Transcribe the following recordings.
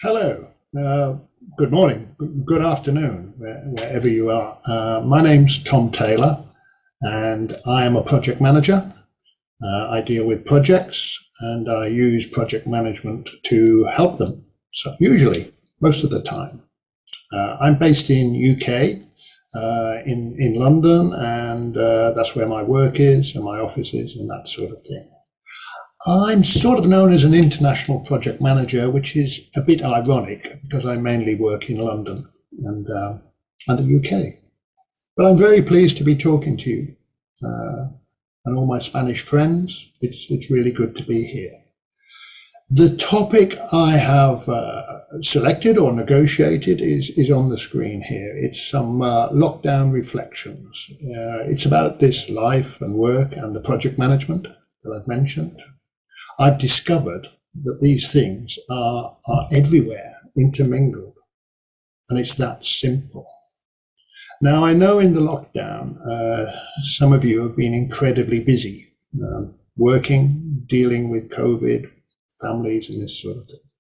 Hello, good morning, good afternoon, wherever you are. My name's Tom Taylor, and I am a project manager. I deal with projects, and I use project management to help them, so usually, most of the time. I'm based in UK, in London, and that's where my work is, and my office is, and that sort of thing. I'm sort of known as an international project manager, which is a bit ironic because I mainly work in London and the UK. But I'm very pleased to be talking to you and all my Spanish friends. It's really good to be here. The topic I have selected or negotiated is on the screen here. It's some lockdown reflections. It's about this life and work and the project management that I've mentioned. I've discovered that these things are everywhere, intermingled, and it's that simple. Now, I know in the lockdown, some of you have been incredibly busy, working, dealing with COVID, families, and this sort of thing.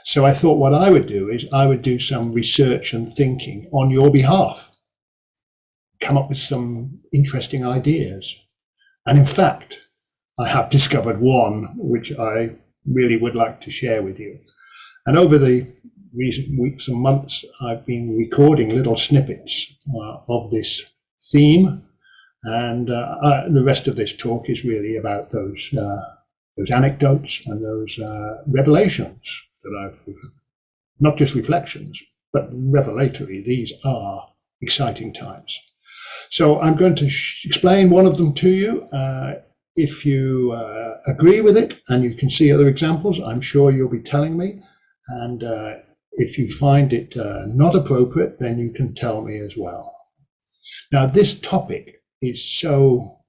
So I thought what I would do is I would do some research and thinking on your behalf, come up with some interesting ideas. And in fact, I have discovered one which I really would like to share with you. And over the recent weeks and months, I've been recording little snippets of this theme. And the rest of this talk is really about those anecdotes and those revelations that I've, not just reflections, but revelatory. These are exciting times. So I'm going to explain one of them to you. If you agree with it and you can see other examples, I'm sure you'll be telling me. And if you find it not appropriate, then you can tell me as well. Now, this topic is so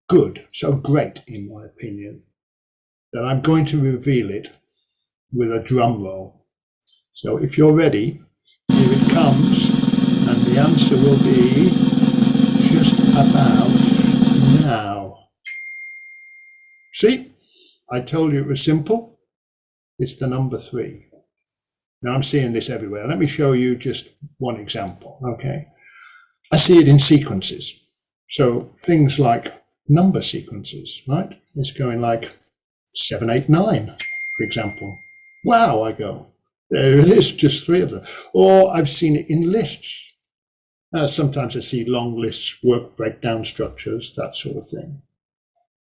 good, so great, in my opinion, that I'm going to reveal it with a drum roll. So if you're ready, here it comes, and the answer will be just about now. See, I told you it was simple. It's the number 3. Now I'm seeing this everywhere. Let me show you just one example, okay? I see it in sequences. So things like number sequences, right? It's going like 7, 8, 9, for example. Wow, I go, there it is, just 3 of them. Or I've seen it in lists. Sometimes I see long lists, work breakdown structures, that sort of thing.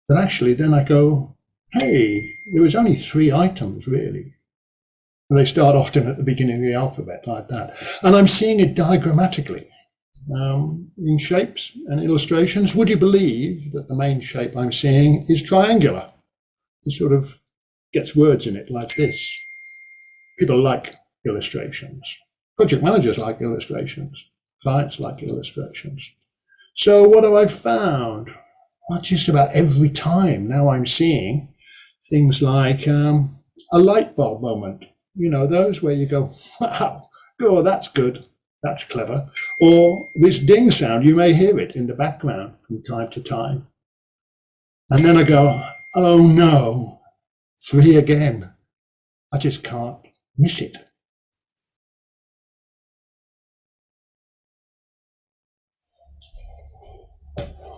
But actually, then I go, hey, there was only 3 items, really. And they start often at the beginning of the alphabet, like that. And I'm seeing it diagrammatically in shapes and illustrations. Would you believe that the main shape I'm seeing is triangular? It sort of gets words in it like this. People like illustrations. Project managers like illustrations. Clients like illustrations. So what have I found? Well, just about every time now I'm seeing things like a light bulb moment. You know, those where you go, wow, oh, that's good, that's clever. Or this ding sound, you may hear it in the background from time to time. And then I go, oh no, 3 again. I just can't miss it.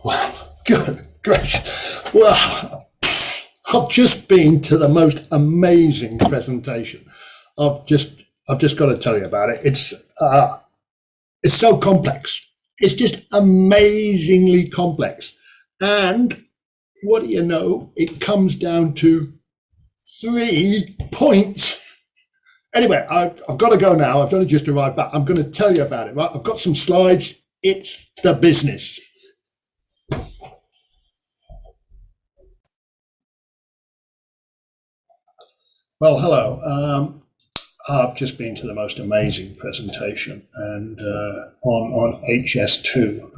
Wow, good gracious. Wow, I've just been to the most amazing presentation. I've just got to tell you about it. It's so complex. It's just amazingly complex. And what do you know? It comes down to 3 points. Anyway, I've got to go now. I've only just arrived back. I'm going to tell you about it. Right? I've got some slides. It's the business. Well, hello. I've just been to the most amazing presentation, and on HS2,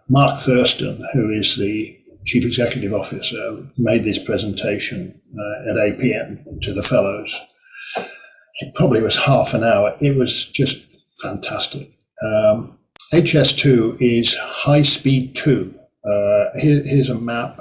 Mark Thurston, who is the Chief Executive Officer, made this presentation at APM to the fellows. It probably was half an hour. It was just fantastic. HS2 is High Speed 2, Here's a map.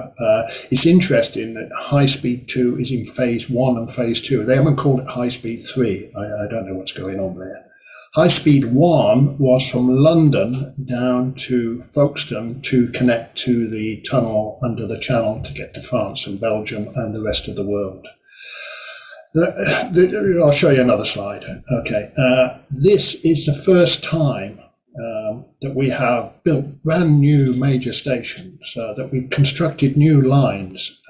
It's interesting that High Speed 2 is in phase 1 and phase 2. They haven't called it High Speed 3. I don't know what's going on there. High Speed 1 was from London down to Folkestone to connect to the tunnel under the Channel to get to France and Belgium and the rest of the world. I'll show you another slide. Okay, this is the first time that we have built brand new major stations, that we've constructed new lines.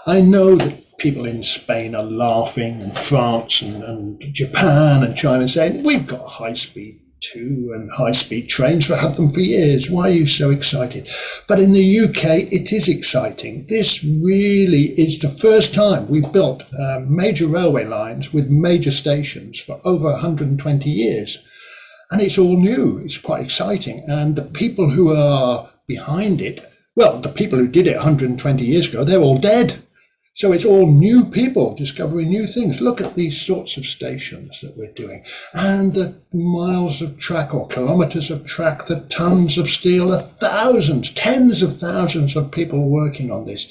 I know that people in Spain are laughing, and France and Japan and China saying, we've got high speed 2 and high speed trains, we've had them for years. Why are you so excited? But in the UK, it is exciting. This really is the first time we've built major railway lines with major stations for over 120 years. And it's all new. It's quite exciting. And the people who are behind it, well, the people who did it 120 years ago, they're all dead. So it's all new people discovering new things. Look at these sorts of stations that we're doing. And the miles of track or kilometers of track, the tons of steel, the thousands, tens of thousands of people working on this.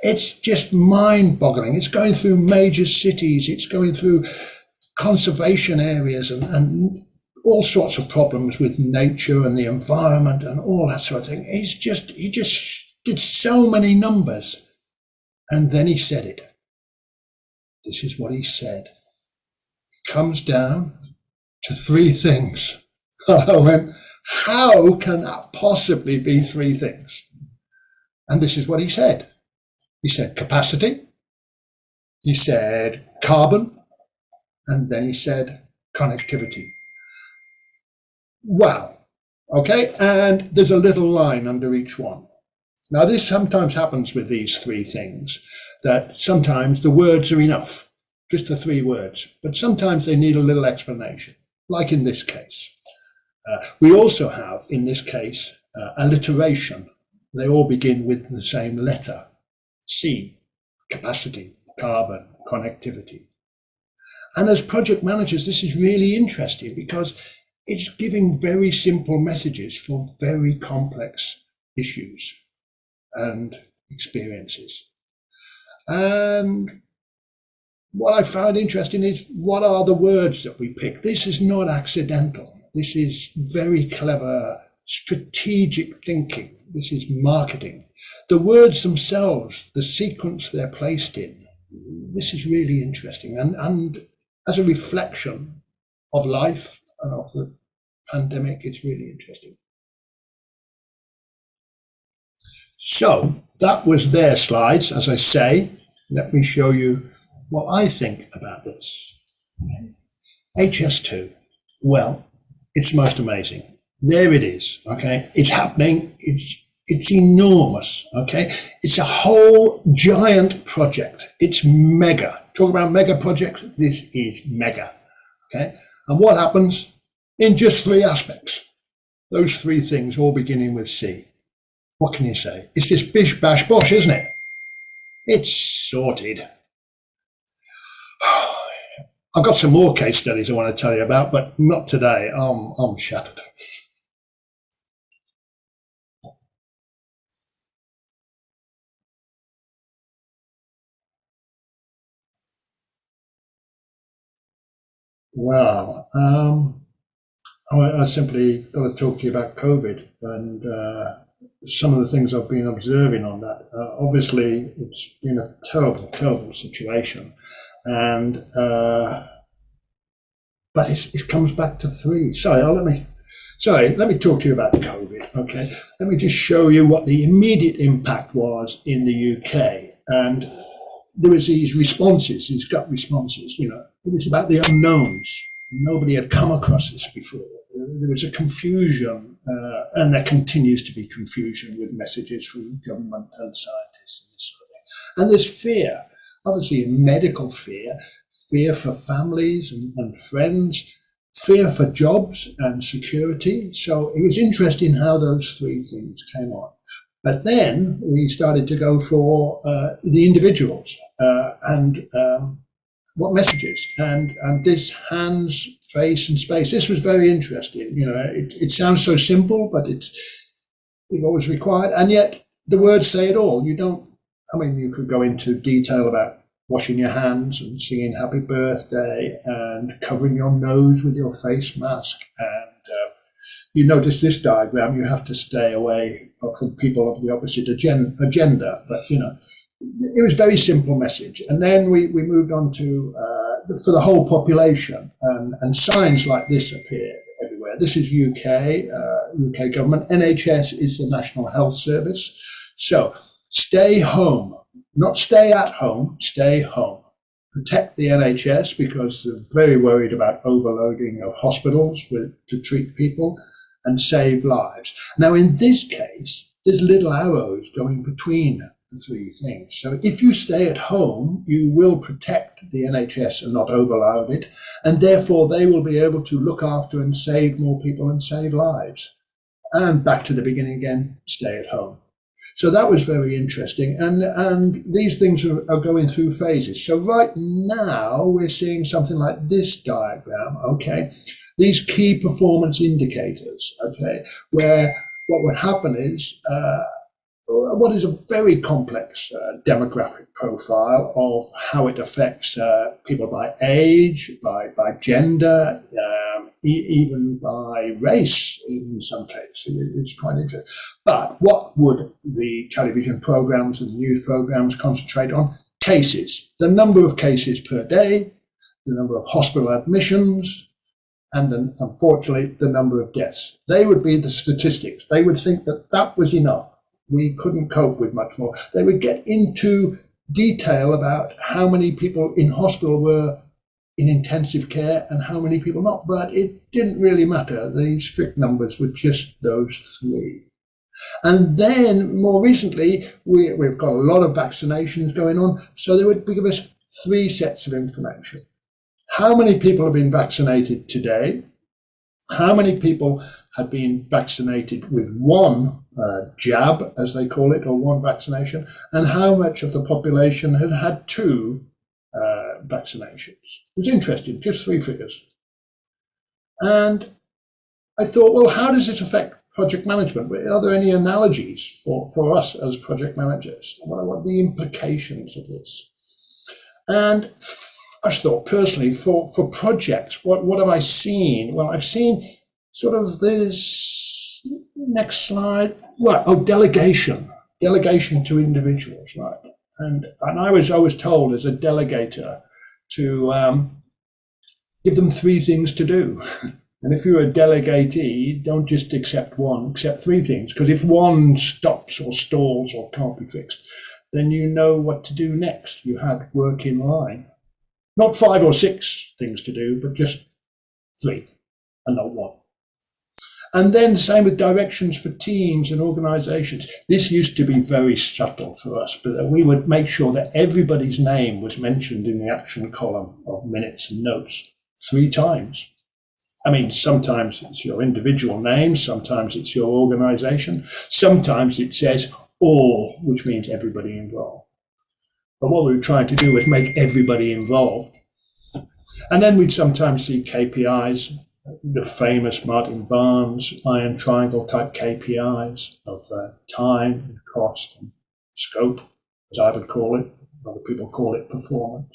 It's just mind-boggling. It's going through major cities. It's going through conservation areas and all sorts of problems with nature and the environment and all that sort of thing. He just did so many numbers. And then he said it. This is what he said. It comes down to 3 things. I went, how can that possibly be 3 things? And this is what he said. He said capacity. He said carbon. And then he said connectivity. Wow. Okay, and there's a little line under each one. Now, this sometimes happens with these 3 things, that sometimes the words are enough, just the 3 words, but sometimes they need a little explanation, like in this case. We also have, in this case, alliteration. They all begin with the same letter, C, capacity, carbon, connectivity. And as project managers, this is really interesting because it's giving very simple messages for very complex issues and experiences. And what I found interesting is, what are the words that we pick? This is not accidental. This is very clever, strategic thinking. This is marketing. The words themselves, the sequence they're placed in, this is really interesting. And as a reflection of life and of the pandemic, it's really interesting. So that was their slides. As I say, let me show you what I think about this. HS2, well, it's most amazing. There it is, okay? It's happening, it's enormous, okay? It's a whole giant project. It's mega. Talk about mega projects, this is mega, okay? And what happens? In just 3 aspects. Those 3 things all beginning with C. What can you say? It's just bish, bash, bosh, isn't it? It's sorted. I've got some more case studies I want to tell you about, but not today. I'm shattered. Well, I simply got to talk to you about COVID and some of the things I've been observing on that. Obviously, it's been a terrible, terrible situation, and but it comes back to 3. Let me talk to you about COVID. Okay, let me just show you what the immediate impact was in the UK, and there was these responses, these gut responses. You know, it was about the unknowns. Nobody had come across this before. There was a confusion, and there continues to be confusion with messages from government and scientists and this sort of thing. And there's fear, obviously medical fear, fear for families and friends, fear for jobs and security. So it was interesting how those 3 things came on. But then we started to go for the individuals and what messages, and this hands, face and space. This was very interesting. You know, it sounds so simple, but always required, and yet the words say it all. You don't, I mean, you could go into detail about washing your hands and singing happy birthday and covering your nose with your face mask. And you notice this diagram, you have to stay away from people of the opposite agenda. But, you know, it was a very simple message. And then we moved on to, for the whole population, and signs like this appeared everywhere. This is UK government. NHS is the National Health Service. So stay home, not stay at home, stay home. Protect the NHS because they're very worried about overloading of hospitals to treat people, and save lives. Now, in this case, there's little arrows going between the three things. So if you stay at home, you will protect the NHS and not overload it, and therefore they will be able to look after and save more people and save lives. And back to the beginning again, stay at home. So that was very interesting. And these things are going through phases. So right now we're seeing something like this diagram, okay? These key performance indicators, okay, where what would happen is what is a very complex demographic profile of how it affects people by age, by gender, even by race in some cases. It's quite interesting. But what would the television programs and news programs concentrate on? Cases, the number of cases per day, the number of hospital admissions, and then, unfortunately, the number of deaths. They would be the statistics. They would think that that was enough. We couldn't cope with much more. They would get into detail about how many people in hospital were in intensive care and how many people not, but it didn't really matter. The strict numbers were just those three. And then, more recently, we've got a lot of vaccinations going on, so they would give us three sets of information. How many people have been vaccinated today? How many people had been vaccinated with one jab, as they call it, or one vaccination? And how much of the population had had two vaccinations? It was interesting, just three figures. And I thought, well, how does this affect project management? Are there any analogies for us as project managers? What are the implications of this? And I thought personally for projects, what have I seen? Well, I've seen sort of this next slide. Right, delegation to individuals, right? And I was always told as a delegator to give them three things to do. And if you're a delegatee, don't just accept one, accept three things. Because if one stops or stalls or can't be fixed, then you know what to do next. You had work in line. Not 5 or 6 things to do, but just 3 and not 1. And then same with directions for teams and organizations. This used to be very subtle for us, but we would make sure that everybody's name was mentioned in the action column of minutes and notes 3 times. I mean, sometimes it's your individual name, sometimes it's your organization, sometimes it says all, which means everybody involved. But what we were trying to do was make everybody involved. And then we'd sometimes see KPIs, the famous Martin Barnes iron triangle type KPIs of time and cost and scope, as I would call it. Other people call it performance.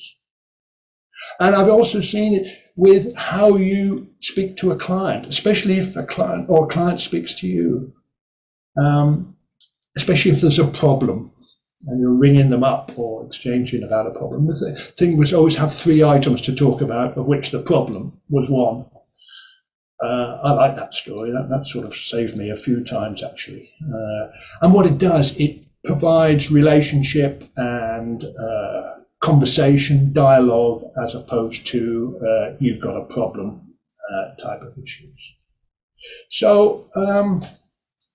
And I've also seen it with how you speak to a client, especially if a client or a client speaks to you, especially if there's a problem. And you're ringing them up or exchanging about a problem. The thing was always have 3 items to talk about, of which the problem was one. I like that story. That sort of saved me a few times, actually. And what it does, it provides relationship and conversation, dialogue, as opposed to you've got a problem type of issues. So,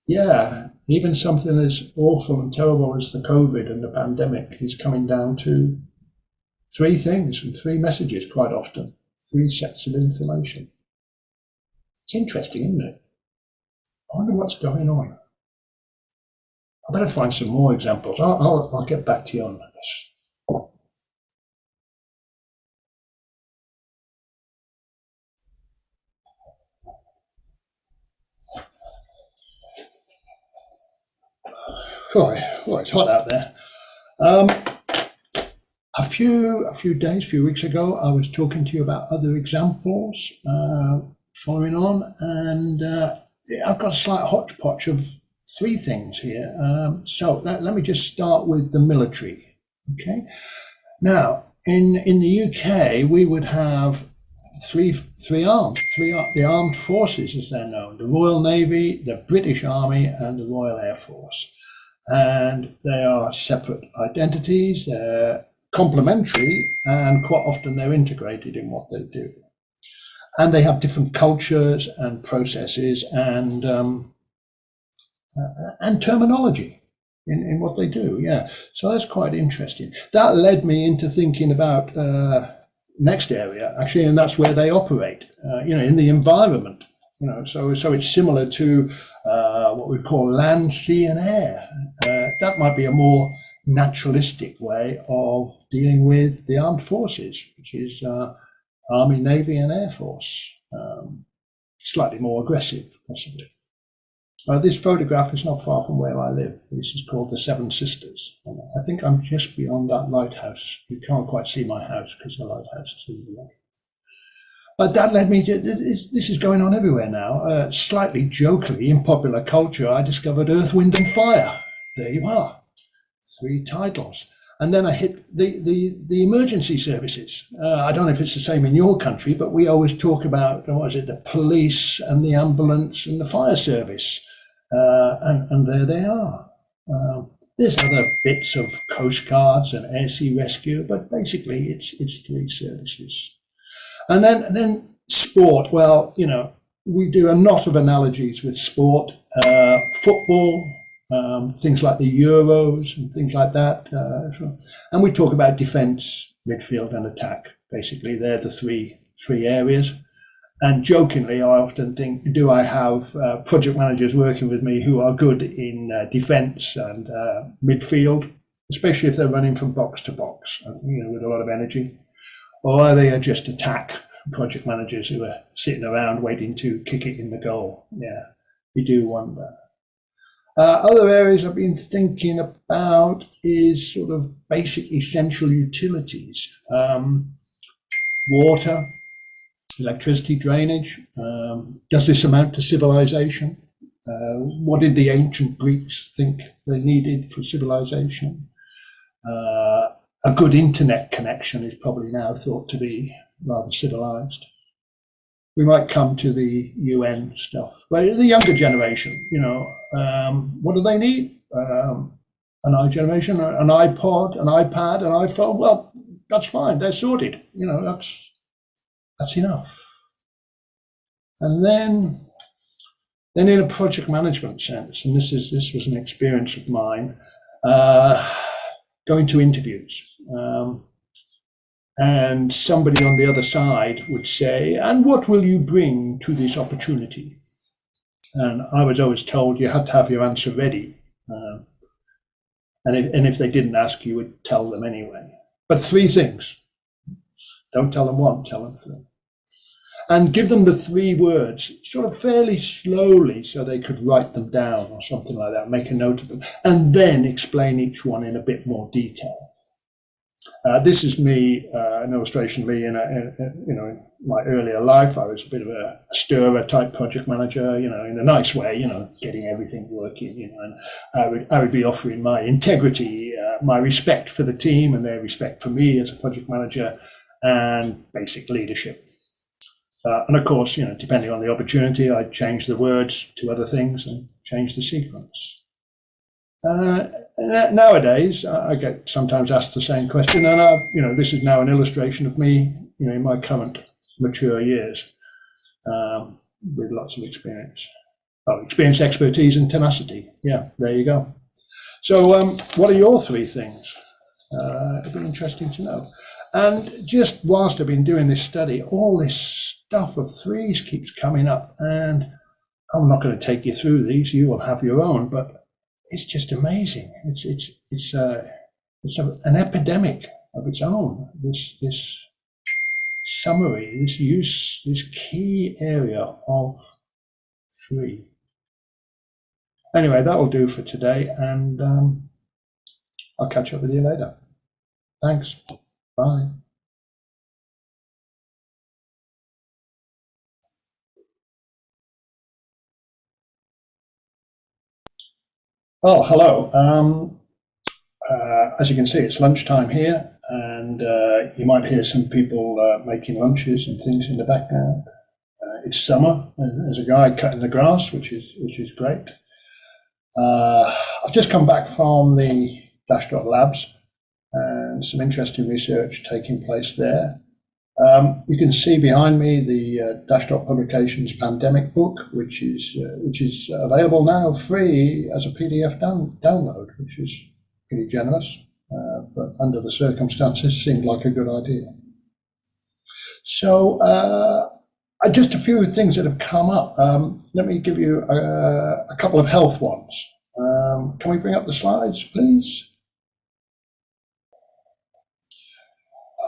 yeah, even something as awful and terrible as the COVID and the pandemic is coming down to 3 things and 3 messages quite often, 3 sets of information. It's interesting, isn't it? I wonder what's going on. I better find some more examples. I'll get back to you on this. Oh, it's hot out there. A few weeks ago, I was talking to you about other examples following on, and I've got a slight hodgepodge of three things here. So let me just start with the military. Okay. Now, in the UK, we would have the armed forces, as they're known: the Royal Navy, the British Army, and the Royal Air Force. And they are separate identities, they're complementary, and quite often they're integrated in what they do. And they have different cultures and processes and terminology in what they do. Yeah, so that's quite interesting. That led me into thinking about next area, actually, and that's where they operate. In the environment. So it's similar to what we call land, sea, and air. That might be a more naturalistic way of dealing with the armed forces, which is Army, Navy, and Air Force. Slightly more aggressive, possibly. This photograph is not far from where I live. This is called the Seven Sisters. I think I'm just beyond that lighthouse. You can't quite see my house because the lighthouse is in the way. But that led me to, this is going on everywhere now. Slightly jokingly, in popular culture, I discovered Earth, Wind and Fire. There you are, 3 titles. And then I hit the emergency services. I don't know if it's the same in your country, but we always talk about, the police and the ambulance and the fire service. And there they are. There's other bits of coast guards and air sea rescue, but basically it's 3 services. And then sport. Well, we do a lot of analogies with sport, football, things like the Euros and things like that. And we talk about defense, midfield and attack. Basically, they're the three areas. And jokingly, I often think, do I have project managers working with me who are good in defense and midfield, especially if they're running from box to box, with a lot of energy? Or are they just attack project managers who are sitting around waiting to kick it in the goal? Yeah, you do wonder. Other areas I've been thinking about is sort of basic essential utilities. Water, electricity, drainage. Does this amount to civilization? What did the ancient Greeks think they needed for civilization? A good internet connection is probably now thought to be rather civilized. We might come to the UN stuff, but the younger generation, what do they need? An iGeneration, an iPod, an iPad, an iPhone. Well, that's fine. They're sorted. That's enough. And then in a project management sense, and this was an experience of mine, going to interviews. And somebody on the other side would say, and what will you bring to this opportunity? And I was always told you had to have your answer ready. And if they didn't ask, you would tell them anyway. But 3 things. Don't tell them 1, tell them 3. And give them the 3 words sort of fairly slowly so they could write them down or something like that, make a note of them, and then explain each one in a bit more detail. This is me, an illustration of me in my earlier life. I was a bit of a stirrer type project manager, in a nice way, getting everything working, and I would be offering my integrity, my respect for the team and their respect for me as a project manager, and basic leadership. And of course, depending on the opportunity, I'd change the words to other things and change the sequence. Nowadays, I get sometimes asked the same question, and this is now an illustration of me, in my current mature years, with lots of experience. Experience, expertise, and tenacity. Yeah, there you go. So, what are your 3 things? It'd be interesting to know. And just whilst I've been doing this study, all this stuff of 3s keeps coming up, and I'm not going to take you through these. You will have your own, but it's just amazing. It's an epidemic of its own. This summary, this key area of 3. Anyway, that will do for today, and I'll catch up with you later. Thanks. Bye. Oh, hello. As you can see, it's lunchtime here, and you might hear some people making lunches and things in the background. It's summer. There's a guy cutting the grass, which is great. I've just come back from the Dashdot labs, and some interesting research taking place there. You can see behind me the Dashdot Publications Pandemic book, which is available now free as a PDF download, which is pretty generous, but under the circumstances seemed like a good idea. So just a few things that have come up. Let me give you a couple of health ones. Can we bring up the slides, please?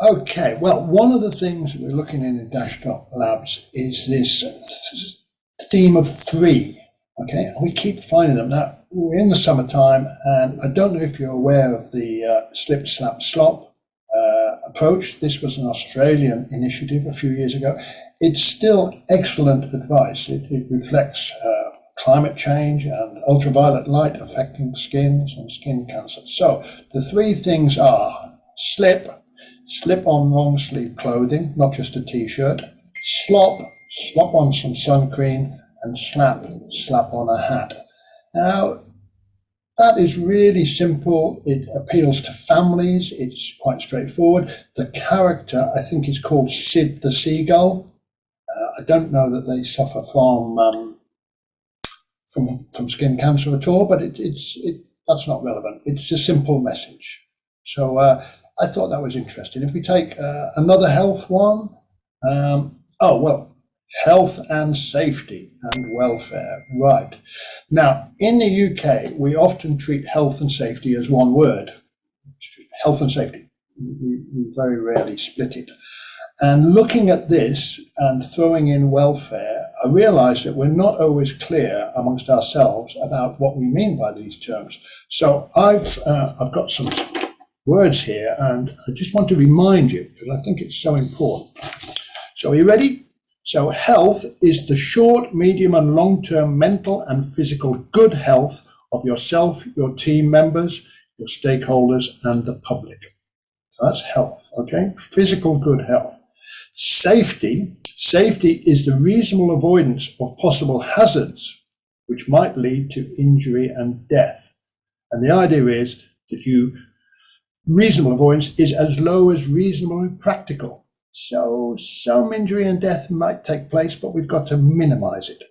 Okay, well, one of the things that we're looking in Dashdot Labs is this theme of three, okay? And we keep finding them. Now, we're in the summertime, and I don't know if you're aware of the slip, slap, slop approach. This was an Australian initiative a few years ago. It's still excellent advice. It reflects climate change and ultraviolet light affecting skins and skin cancer. So the three things are slip on long sleeve clothing, not just a t-shirt, slop on some sun cream, and slap on a hat. Now, that is really simple. It appeals to families. It's quite straightforward. The character, I think, is called Sid the Seagull. I don't know that they suffer from skin cancer at all, but that's not relevant. It's a simple message. So I thought that was interesting. If we take another health one, health and safety and welfare. Right. Now, in the UK, we often treat health and safety as one word. Health and safety. We very rarely split it. And looking at this and throwing in welfare, I realize that we're not always clear amongst ourselves about what we mean by these terms. So I've got some words here, and I just want to remind you, because I think it's so important. So are you ready? So health is the short, medium, and long-term mental and physical good health of yourself, your team members, your stakeholders, and the public. So that's health, okay? Physical good health. Safety is the reasonable avoidance of possible hazards which might lead to injury and death. And the idea is that reasonable avoidance is as low as reasonably practical. So some injury and death might take place, but we've got to minimize it.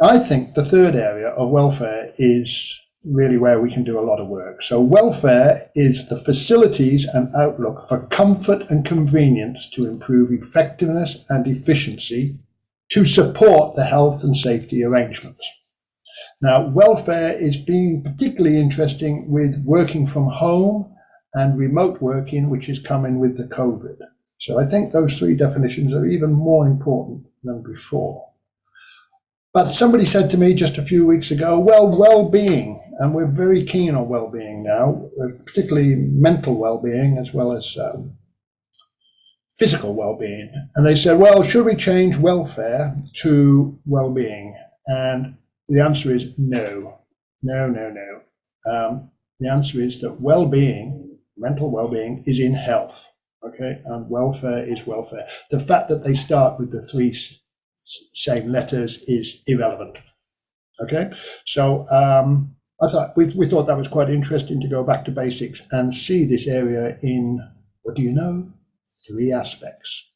I think the third area of welfare is really where we can do a lot of work. So welfare is the facilities and outlook for comfort and convenience to improve effectiveness and efficiency to support the health and safety arrangements. Now, welfare is being particularly interesting with working from home and remote working, which is coming with the COVID. So I think those three definitions are even more important than before. But somebody said to me just a few weeks ago, well-being, and we're very keen on well-being now, particularly mental well-being as well as physical well-being. And they said, well, should we change welfare to well-being? And the answer is no. The answer is that well-being, mental well-being, is in health, okay? And welfare is welfare. The fact that they start with the three same letters is irrelevant, okay? So I thought we thought that was quite interesting to go back to basics and see this area in, what do you know? 3 aspects.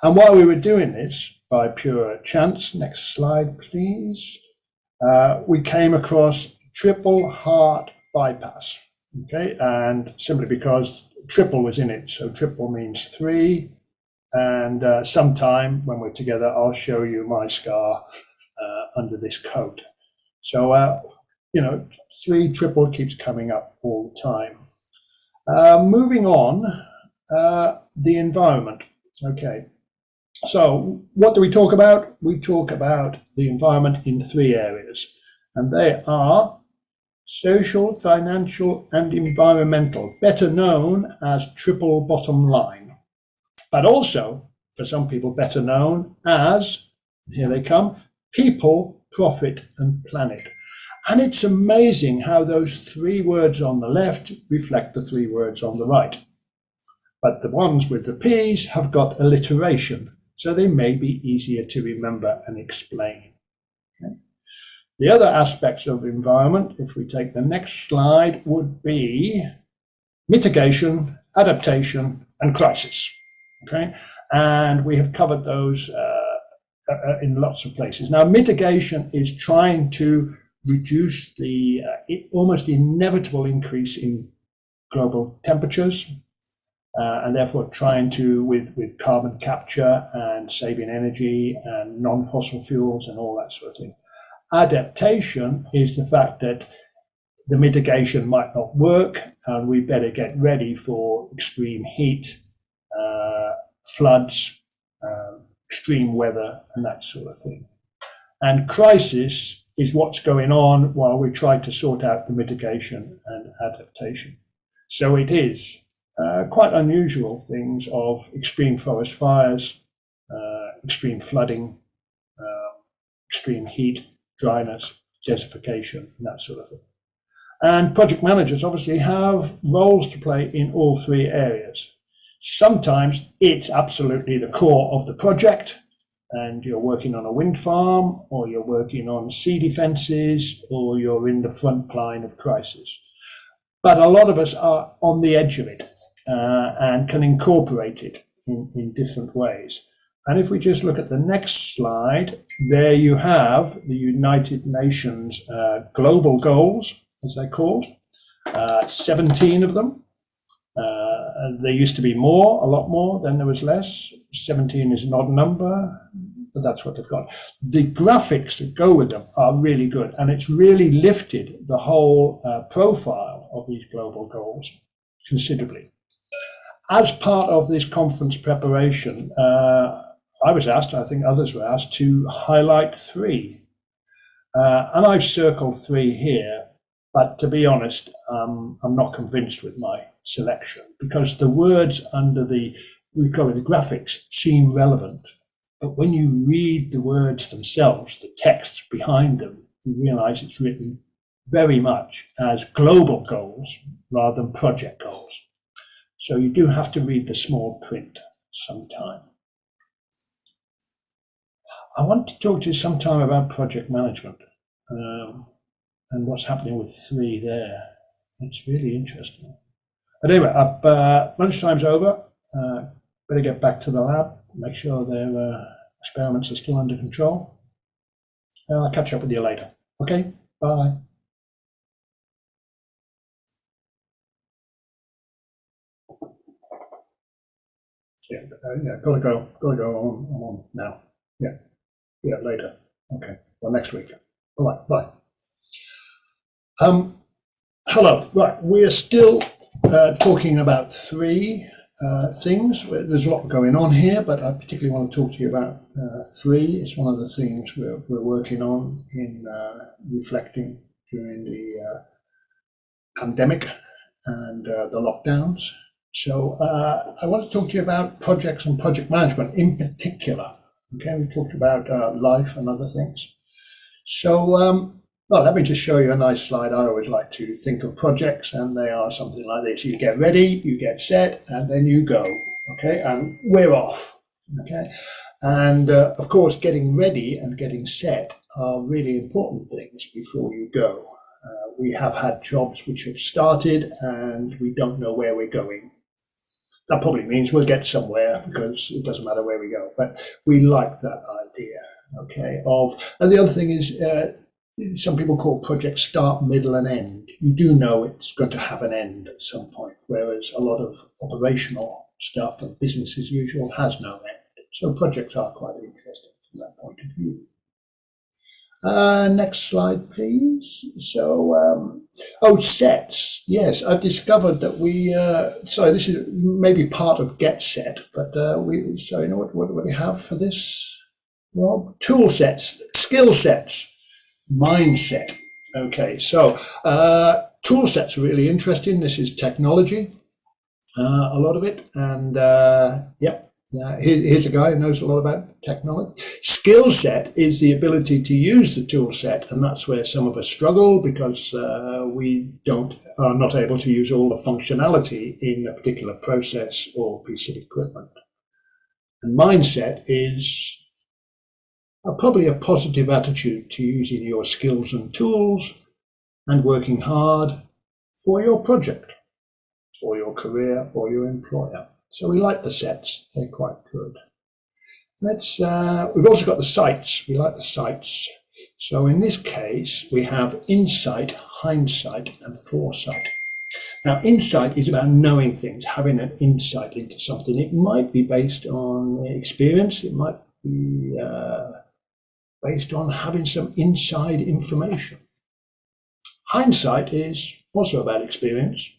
And while we were doing this, by pure chance, next slide, please, we came across triple heart bypass, okay? And simply because triple was in it, so triple means 3. And sometime when we're together, I'll show you my scar under this coat. So, 3 triple keeps coming up all the time. Moving on, the environment. Okay. So what do we talk about? We talk about the environment in 3 areas. and they are social, financial, and environmental, better known as triple bottom line, but also, for some people, better known as, here they come, people, profit, and planet. And it's amazing how those three words on the left reflect the three words on the right. But the ones with the P's have got alliteration, so they may be easier to remember and explain. Okay. The other aspects of environment, if we take the next slide, would be mitigation, adaptation, and crisis. Okay, and we have covered those in lots of places. Now, mitigation is trying to reduce the almost inevitable increase in global temperatures, and therefore trying to, with carbon capture and saving energy and non-fossil fuels and all that sort of thing. Adaptation is the fact that the mitigation might not work, and we better get ready for extreme heat, floods, extreme weather, and that sort of thing. And crisis is what's going on while we try to sort out the mitigation and adaptation. So it is quite unusual things of extreme forest fires, extreme flooding, extreme heat, dryness, desertification, and that sort of thing. And project managers obviously have roles to play in all three areas. Sometimes it's absolutely the core of the project, and you're working on a wind farm, or you're working on sea defenses, or you're in the front line of crisis. But a lot of us are on the edge of it and can incorporate it in different ways. And if we just look at the next slide, there you have the United Nations global goals, as they're called, 17 of them. There used to be more, a lot more, then there was less. 17 is an odd number, but that's what they've got. The graphics that go with them are really good, and it's really lifted the whole profile of these global goals considerably. As part of this conference preparation, I was asked, I think others were asked, to highlight three. And I've circled three here, but to be honest, I'm not convinced with my selection, because the words under the graphics seem relevant. But when you read the words themselves, the text behind them, you realize it's written very much as global goals rather than project goals. So you do have to read the small print sometime. I want to talk to you sometime about project management and what's happening with three there. It's really interesting. But anyway, lunchtime's over. Better get back to the lab, make sure their experiments are still under control. I'll catch up with you later. Okay, bye. Yeah, gotta go on now. Yeah, later. Okay, well, next week. All right, bye. Hello, right, we're still talking about three things. There's a lot going on here, but I particularly want to talk to you about three. It's one of the things we're working on in reflecting during the pandemic and the lockdowns. So I want to talk to you about projects and project management in particular. Okay, we talked about life and other things. So, well, let me just show you a nice slide. I always like to think of projects, and they are something like this. You get ready, you get set, and then you go. Okay, and we're off. Okay, and of course, getting ready and getting set are really important things before you go. We have had jobs which have started, and we don't know where we're going. That probably means we'll get somewhere, because it doesn't matter where we go. But we like that idea, okay? And the other thing is, some people call projects start, middle, and end. You do know it's going to have an end at some point, whereas a lot of operational stuff and business as usual has no end. So projects are quite interesting from that point of view. Next slide, please. So, sets. Yes, I've discovered that we, sorry, this is maybe part of Get Set, but so you know what do we have for this? Well, tool sets, skill sets, mindset. Okay, so tool sets are really interesting. This is technology, a lot of it, and yep. Here's a guy who knows a lot about technology. Skill set is the ability to use the tool set, and that's where some of us struggle because we are not able to use all the functionality in a particular process or piece of equipment. And mindset is probably a positive attitude to using your skills and tools and working hard for your project, or your career, or your employer. So we like the sets, they're quite good. We've also got the sights, we like the sights. So in this case, we have insight, hindsight, and foresight. Now, insight is about knowing things, having an insight into something. It might be based on experience, it might be based on having some inside information. Hindsight is also about experience.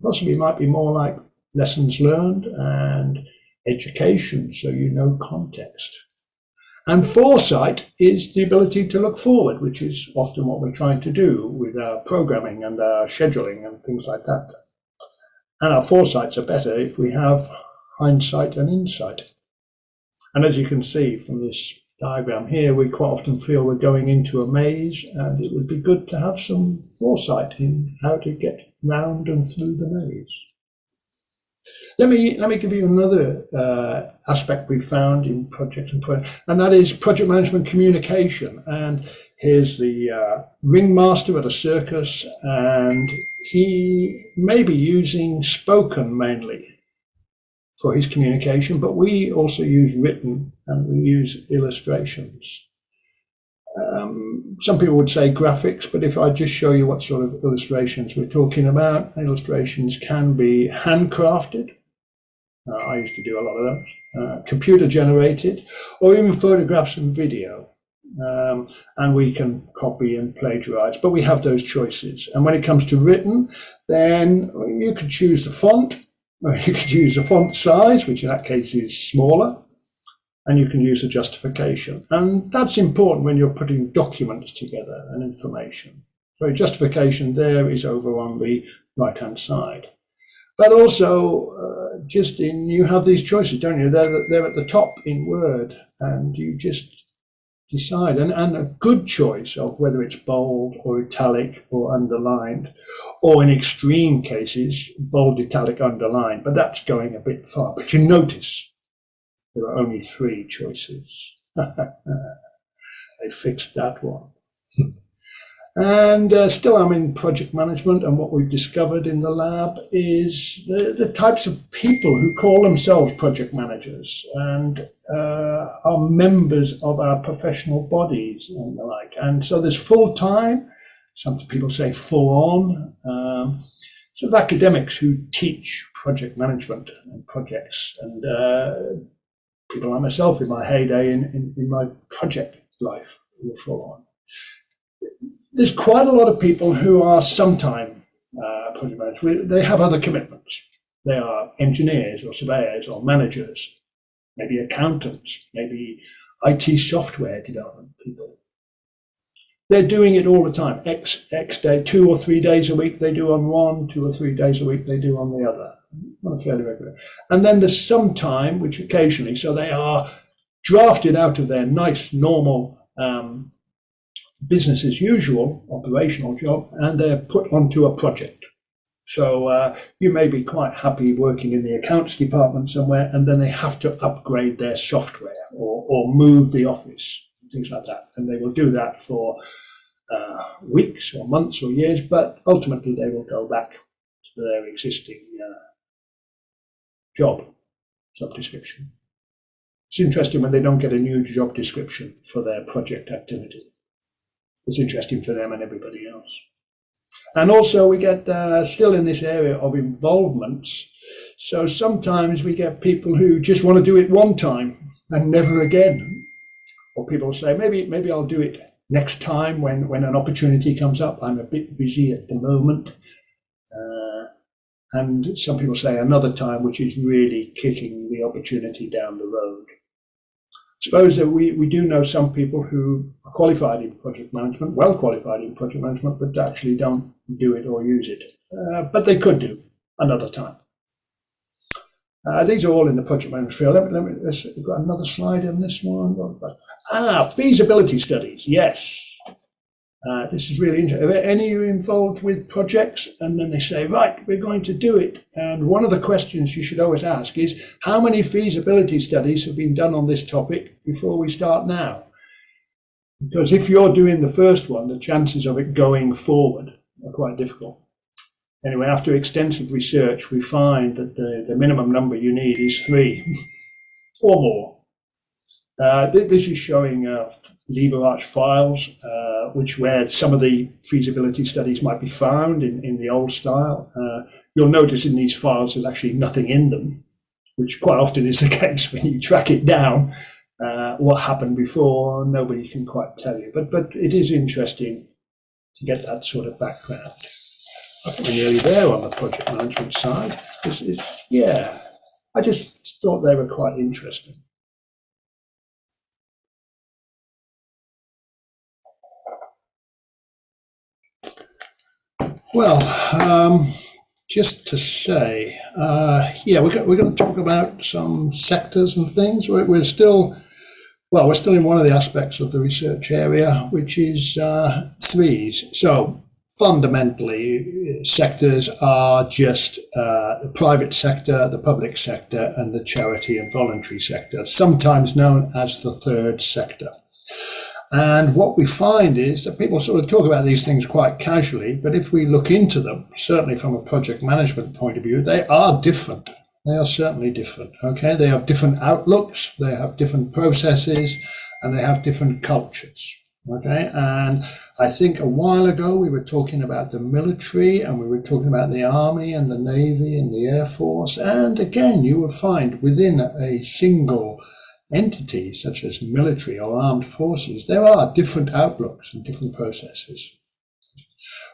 Possibly might be more like lessons learned and education, so you know context. And foresight is the ability to look forward, which is often what we're trying to do with our programming and our scheduling and things like that. And our foresights are better if we have hindsight and insight. And as you can see from this diagram here, we quite often feel we're going into a maze, and it would be good to have some foresight in how to get round and through the maze. Let me give you another aspect we found in project and that is project management communication. And here's the ringmaster at a circus, and he may be using spoken mainly for his communication, but we also use written and we use illustrations. Some people would say graphics, but if I just show you what sort of illustrations we're talking about, illustrations can be handcrafted. I used to do a lot of those. Computer generated, or even photographs and video. And we can copy and plagiarize, but we have those choices. And when it comes to written, then you could choose the font, or you could use the font size, which in that case is smaller, and you can use a justification. And that's important when you're putting documents together and information. So a justification there is over on the right-hand side. But also, you have these choices, don't you? They're at the top in Word, and you just decide. And a good choice of whether it's bold or italic or underlined, or in extreme cases, bold, italic, underlined. But that's going a bit far. But you notice there are only 3 choices. They fixed that one. And still I'm in project management, and what we've discovered in the lab is the types of people who call themselves project managers and are members of our professional bodies and the like. And so there's full-time, some people say full-on, sort of academics who teach project management and projects, and people like myself in my heyday in my project life were full-on. There's quite a lot of people who are sometime project managers. They have other commitments. They are engineers or surveyors or managers, maybe accountants, maybe IT software development people. They're doing it all the time. X day, 2 or 3 days a week they do on one, 2 or 3 days a week they do on the other. Not fairly regular. And then there's some time, which occasionally, so they are drafted out of their nice, normal business as usual operational job, and they're put onto a project. So you may be quite happy working in the accounts department somewhere, and then they have to upgrade their software or move the office, things like that. And they will do that for weeks or months or years, but ultimately they will go back to their existing job description. It's interesting when they don't get a new job description for their project activity. It's interesting for them and everybody else. And also we get still in this area of involvements. So sometimes we get people who just want to do it one time and never again. Or people say, maybe I'll do it next time when an opportunity comes up. I'm a bit busy at the moment. And some people say another time, which is really kicking the opportunity down the road. suppose that we do know some people who are qualified in project management, well qualified in project management, but actually don't do it or use it. But they could do another time. These are all in the project management field. We've got another slide on this one. Feasibility studies. Yes. This is really interesting. Are any of you involved with projects? And then they say, right, we're going to do it. And one of the questions you should always ask is, how many feasibility studies have been done on this topic before we start now? Because if you're doing the first one, the chances of it going forward are quite difficult. Anyway, after extensive research, we find that the minimum number you need is 3 or more. This is showing lever arch files, where some of the feasibility studies might be found in the old style. You'll notice in these files there's actually nothing in them, which quite often is the case when you track it down. What happened before, nobody can quite tell you. But it is interesting to get that sort of background. I think we're nearly there on the project management side. I just thought they were quite interesting. Well, just to say, we're going to talk about some sectors and things. We're still in one of the aspects of the research area, which is threes. So fundamentally, sectors are just the private sector, the public sector, and the charity and voluntary sector, sometimes known as the third sector. And what we find is that people sort of talk about these things quite casually, but if we look into them, certainly from a project management point of view, they are different. They are certainly different, okay? They have different outlooks, they have different processes, and they have different cultures, okay? And I think a while ago we were talking about the military, and we were talking about the Army and the Navy and the Air Force, and again, you will find within a single entity, such as military or armed forces, there are different outlooks and different processes.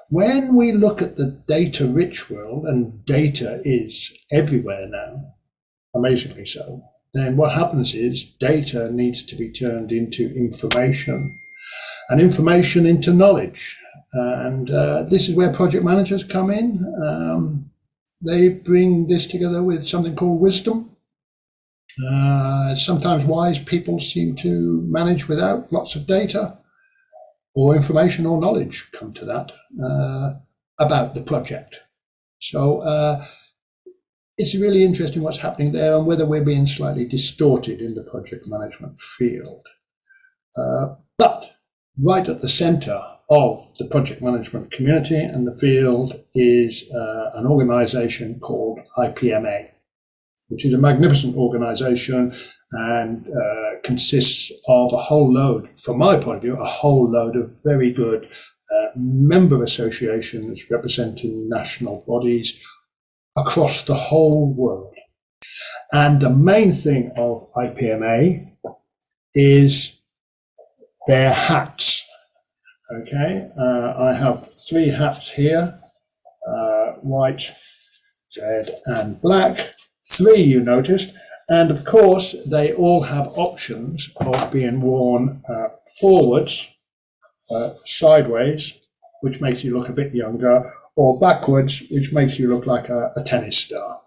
When we look at the data-rich world, and data is everywhere now, amazingly so, then what happens is data needs to be turned into information, and information into knowledge. And this is where project managers come in. They bring this together with something called wisdom. Sometimes wise people seem to manage without lots of data or information or knowledge come to that about the project. So it's really interesting what's happening there and whether we're being slightly distorted in the project management field. But right at the center of the project management community and the field is an organization called IPMA, which is a magnificent organization and consists of a whole load, from my point of view, a whole load of very good member associations representing national bodies across the whole world. And the main thing of IPMA is their hats. Okay, I have 3 hats here, white, red, and black. 3 you noticed, and of course they all have options of being worn forwards, sideways, which makes you look a bit younger, or backwards, which makes you look like a tennis star.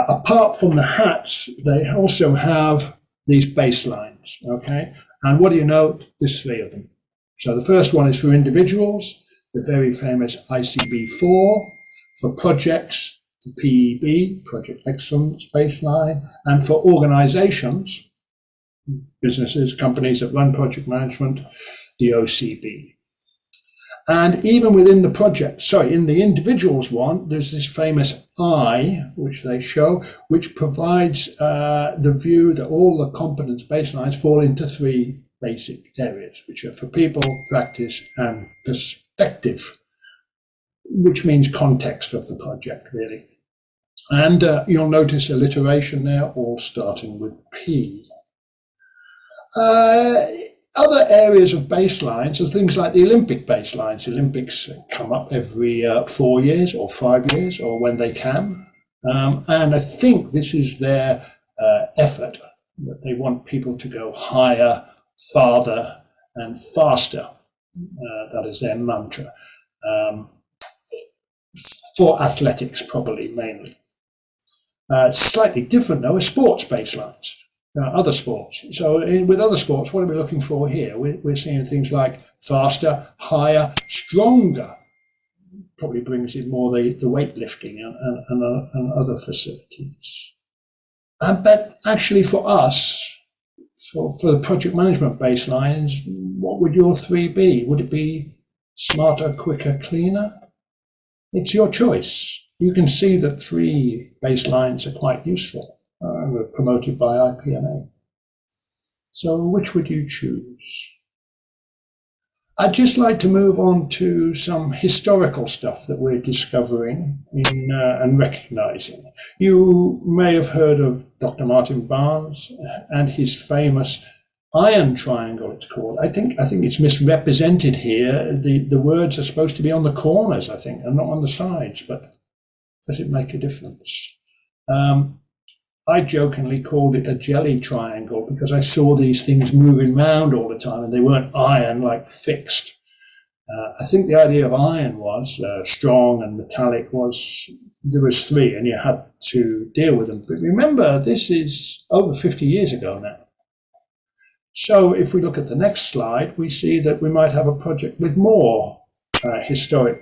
Apart from the hats, they also have these baselines, okay? And what do you know? There's 3 of them. So the first one is for individuals, the very famous ICB4, for projects, the PEB, Project Excellence Baseline, and for organizations, businesses, companies that run project management, the OCB. And even within the in the individuals one, there's this famous I, which they show, which provides the view that all the competence baselines fall into 3 basic areas, which are for people, practice, and perspective, which means context of the project, really. And you'll notice alliteration there, all starting with P. Other areas of baselines are things like the Olympic baselines. Olympics come up every 4 years or 5 years, or when they can. And I think this is their effort that they want people to go higher, farther, and faster. That is their mantra. For athletics, probably mainly. Slightly different, though, are sports baselines, other sports. So with other sports, what are we looking for here? We're seeing things like faster, higher, stronger. Probably brings in more the weightlifting and other facilities. But actually for us, for the project management baselines, what would your 3 be? Would it be smarter, quicker, cleaner? It's your choice. You can see that 3 baselines are quite useful. Were promoted by ICPME. So which would you choose? I'd just like to move on to some historical stuff that we're discovering and recognizing. You may have heard of Dr. Martin Barnes and his famous iron triangle, it's called. I think it's misrepresented here. The words are supposed to be on the corners, I think, and not on the sides, but does it make a difference? I jokingly called it a jelly triangle because I saw these things moving around all the time and they weren't iron, like fixed. I think the idea of iron was strong and metallic was there was 3 and you had to deal with them. But remember, this is over 50 years ago now. So if we look at the next slide, we see that we might have a project with more historic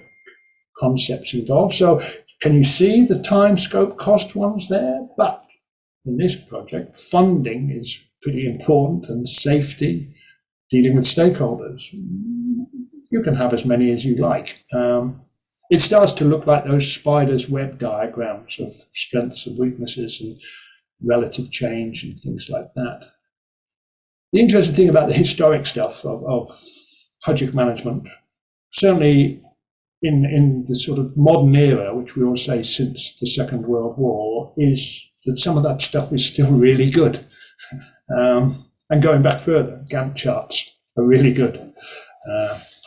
concepts involved. So can you see the time, scope, cost ones there? But in this project, funding is pretty important, and safety, dealing with stakeholders. You can have as many as you like. It starts to look like those spider's web diagrams of strengths and weaknesses and relative change and things like that. The interesting thing about the historic stuff of project management, certainly in the sort of modern era, which we all say since the Second World War, is that some of that stuff is still really good. And going back further, Gantt charts are really good.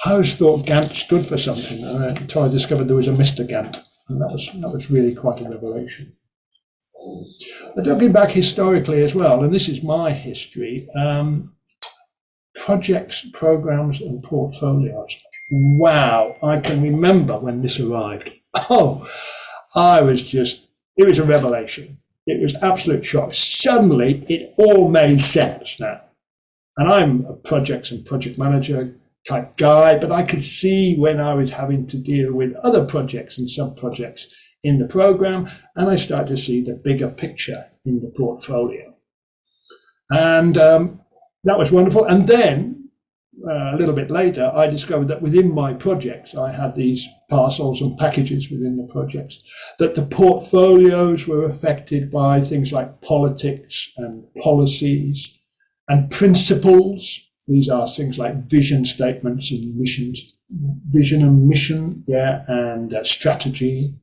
I always thought Gantt stood for something until I discovered there was a Mr. Gantt, and that was really quite a revelation. But looking back historically as well, and this is my history, projects, programs, and portfolios. Wow, I can remember when this arrived. Oh, it was a revelation. It was absolute shock. Suddenly, it all made sense now. And I'm a projects and project manager type guy, but I could see when I was having to deal with other projects and sub-projects in the program, and I started to see the bigger picture in the portfolio. And that was wonderful. And then a little bit later, I discovered that within my projects, I had these parcels and packages within the projects, that the portfolios were affected by things like politics and policies and principles. These are things like vision statements and missions, vision and mission, and strategy.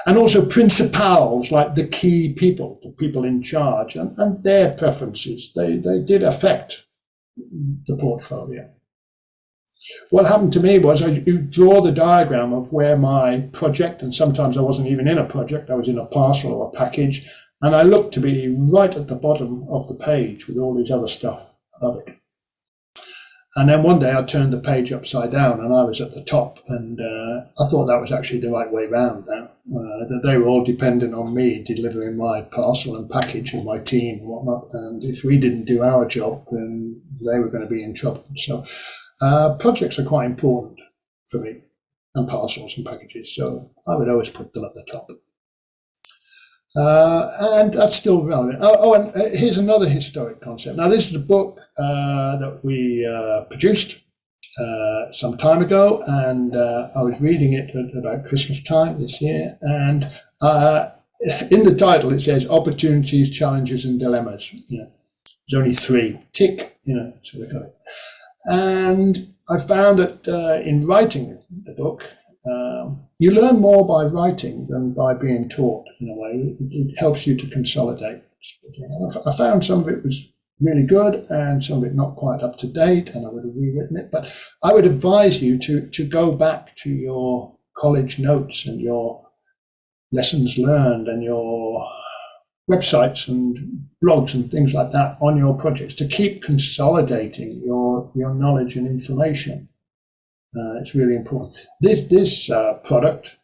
And also principals, like the key people, the people in charge, and their preferences. They did affect the portfolio. What happened to me was you draw the diagram of where my project, and sometimes I wasn't even in a project, I was in a parcel or a package, and I looked to be right at the bottom of the page with all this other stuff above it. And then one day I turned the page upside down and I was at the top, and I thought that was actually the right way round now, that they were all dependent on me delivering my parcel and package and my team and whatnot, and if we didn't do our job, then they were going to be in trouble. So projects are quite important for me, and parcels and packages, so I would always put them at the top. And that's still relevant. And here's another historic concept. Now, this is a book that we produced some time ago, and I was reading it at about Christmas time this year. And in the title, it says opportunities, challenges, and dilemmas. There's only 3. Tick. So we got it. And I found that in writing the book, you learn more by writing than by being taught, in a way. It helps you to consolidate. I found some of it was really good and some of it not quite up to date, and I would have rewritten it. But I would advise you to go back to your college notes and your lessons learned and your websites and blogs and things like that on your projects to keep consolidating your knowledge and information. It's really important. This product,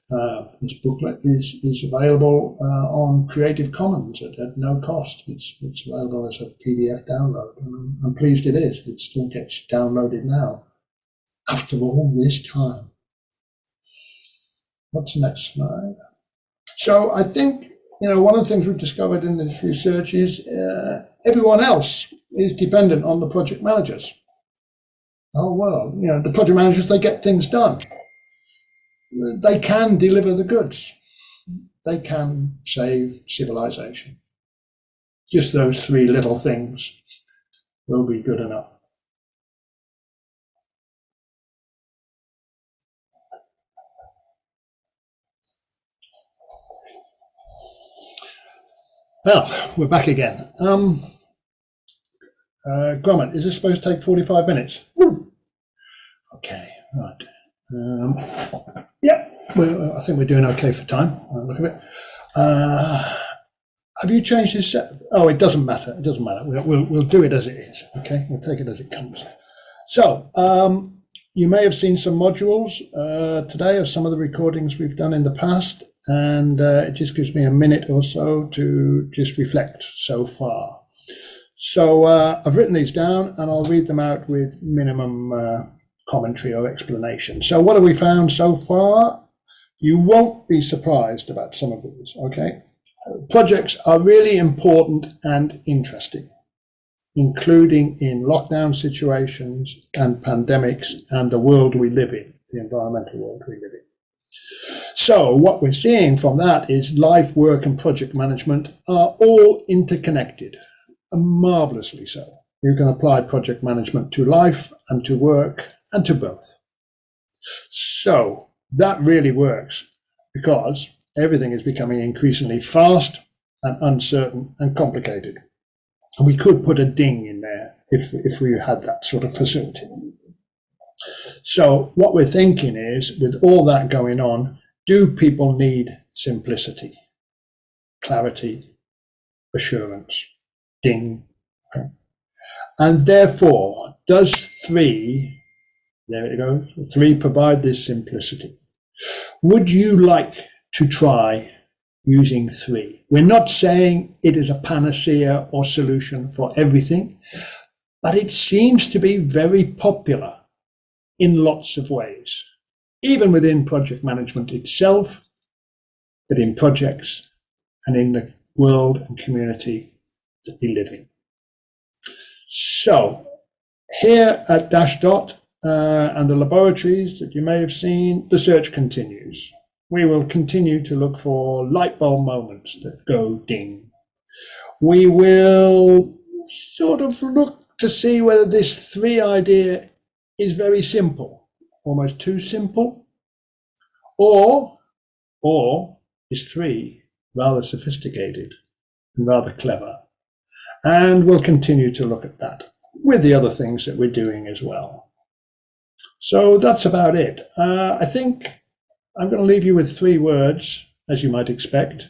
this booklet is available on Creative Commons at no cost. It's available as a PDF download. I'm pleased it is. It still gets downloaded now after all this time. What's the next slide? So I think, one of the things we've discovered in this research is everyone else is dependent on the project managers. Oh, well, the project managers, they get things done. They can deliver the goods. They can save civilization. Just those three little things will be good enough. Well, we're back again. Gromit, is this supposed to take 45 minutes? Woo! Okay, right. Yeah, well, I think we're doing okay for time. Look at it. Have you changed this set? Oh, it doesn't matter. It doesn't matter. We'll do it as it is. Okay, we'll take it as it comes. So you may have seen some modules today of some of the recordings we've done in the past, and it just gives me a minute or so to just reflect so far. So I've written these down and I'll read them out with minimum commentary or explanation. So what have we found so far? You won't be surprised about some of these, okay? Projects are really important and interesting, including in lockdown situations and pandemics and the world we live in, the environmental world we live in. So what we're seeing from that is life, work, and project management are all interconnected, and marvelously so. You can apply project management to life and to work and to both. So that really works because everything is becoming increasingly fast and uncertain and complicated. And we could put a ding in there if we had that sort of facility. So what we're thinking is, with all that going on, do people need simplicity, clarity, assurance? Ding. Okay. And therefore, does 3, there it goes, 3 provide this simplicity? Would you like to try using 3? We're not saying it is a panacea or solution for everything, but it seems to be very popular in lots of ways, even within project management itself, but in projects and in the world and community that we live in. So here at Dashdot and the laboratories that you may have seen, the search continues. We will continue to look for light bulb moments that go ding. We will sort of look to see whether this 3 idea is very simple, almost too simple, or is 3 rather sophisticated and rather clever. And we'll continue to look at that with the other things that we're doing as well. So that's about it. I think I'm going to leave you with 3 words, as you might expect.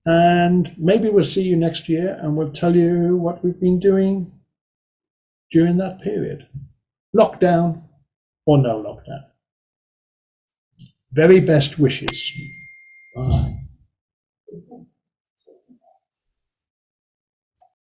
And maybe we'll see you next year and we'll tell you what we've been doing during that period. Lockdown or no lockdown. Very best wishes. Bye.